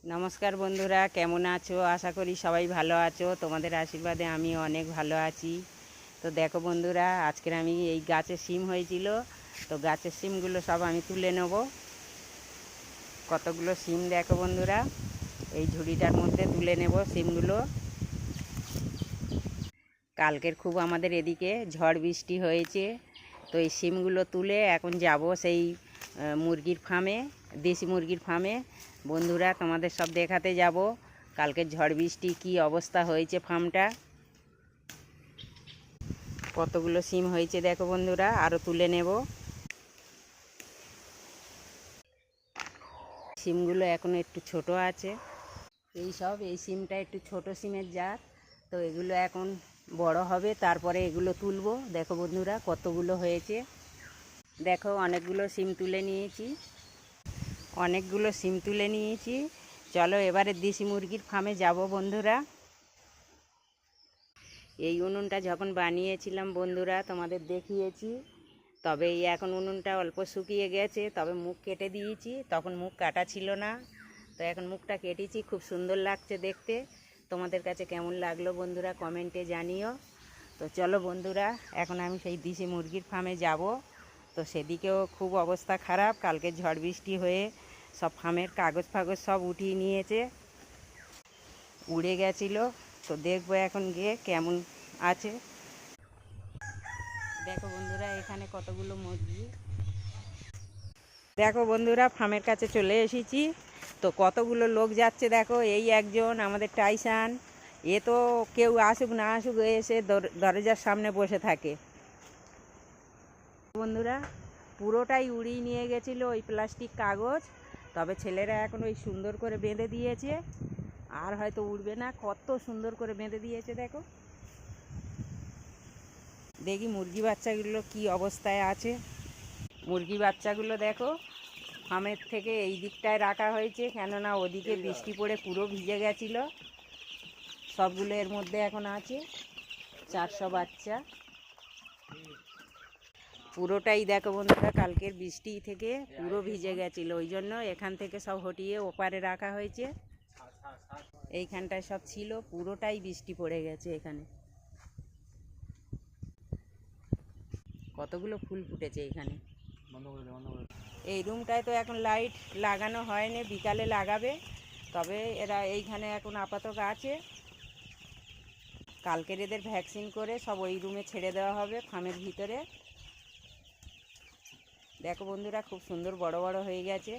নমস্কার বন্ধুরা, কেমন আছো? আশা করি সবাই ভালো আছো। তোমাদের আশীর্বাদে আমি অনেক ভালো আছি। তো দেখো বন্ধুরা, আজকের আমি এই গাছের শিম হয়েছিল, তো গাছের শিমগুলো সব আমি তুলে নেব। কতগুলো শিম দেখো বন্ধুরা, এই ঝুড়িটার মধ্যে তুলে নেব শিমগুলো। কালকের খুব আমাদের এদিকে ঝড় বৃষ্টি হয়েছে, তো এই শিমগুলো তুলে এখন যাব সেই মুরগির ফার্মে, দেশি মুরগির ফার্মে। বন্ধুরা, তোমাদের সব দেখাতে যাব কালকের ঝড় বৃষ্টি কী অবস্থা হয়েছে ফার্মটা। কতগুলো শিম হয়েছে দেখো বন্ধুরা, আরও তুলে নেব। শিমগুলো এখনও একটু ছোট আছে, এই শিমটা একটু ছোট শিমের জাত। তো এগুলো এখন বড় হবে, তারপরে এগুলো তুলবো। দেখো বন্ধুরা কতগুলো হয়েছে, দেখো অনেকগুলো শিম তুলে নিয়েছি। চলো এবারে দেশি মুরগির ফার্মে যাব বন্ধুরা। এই উনুনটা যখন বানিয়েছিলাম বন্ধুরা তোমাদের দেখিয়েছি, তবে এই এখন উনুনটা অল্প শুকিয়ে গেছে, তবে মুখ কেটে দিয়েছি, তখন মুখ কাটা ছিল না। তো এখন মুখটা কেটেছি, খুব সুন্দর লাগছে দেখতে। তোমাদের কাছে কেমন লাগলো বন্ধুরা কমেন্টে জানিও। তো চলো বন্ধুরা, এখন আমি সেই দেশি মুরগির ফার্মে যাব। তো সেদিকেও খুব অবস্থা খারাপ, কালকে ঝড় বৃষ্টি হয়ে সব ফার্মের কাগজ ফাগজ সব উঠিয়ে নিয়েছে, উড়ে গেছিলো। তো দেখবো এখন গিয়ে কেমন আছে। দেখো বন্ধুরা, এখানে কতগুলো মুরগি। দেখো বন্ধুরা, ফার্মের কাছে চলে এসেছি। তো কতগুলো লোক যাচ্ছে দেখো, এই একজন আমাদের টাইসান, এ তো কেউ আসুক না আসুক এসে দরজার সামনে বসে থাকে। বন্ধুরা, পুরোটাই উড়িয়ে নিয়ে গেছিলো ওই প্লাস্টিক কাগজ, তবে ছেলেরা এখন ওই সুন্দর করে বেঁধে দিয়েছে, আর হয়তো উড়বে না। কত সুন্দর করে বেঁধে দিয়েছে দেখো। দেখি মুরগি বাচ্চাগুলো কি অবস্থায় আছে। মুরগি বাচ্চাগুলো দেখো ফার্মের থেকে এই দিকটায় রাখা হয়েছে, কেননা ওদিকে বৃষ্টি পড়ে পুরো ভিজে গেছিলো। সবগুলো এর মধ্যে এখন আছে, 400 বাচ্চা। পুরোটাই দেখো বন্ধুরা, কালকের বৃষ্টি থেকে পুরো ভিজে গেছিলো, ওই জন্য এখান থেকে সব হটিয়ে ওপারে রাখা হয়েছে। এইখানটায় সব ছিল, পুরোটাই বৃষ্টি পড়ে গেছে। এখানে কতগুলো ফুল ফুটেছে এখানে। এই রুমটায় তো এখন লাইট লাগানো হয়নি, বিকালে লাগাবে। তবে এরা এইখানে এখন আপাতত আছে, কালকের এদের ভ্যাকসিন করে সব ওই রুমে ছেড়ে দেওয়া হবে ফার্মের ভিতরে। দেখো বন্ধুরা, খুব সুন্দর বড় বড় হয়ে গেছে।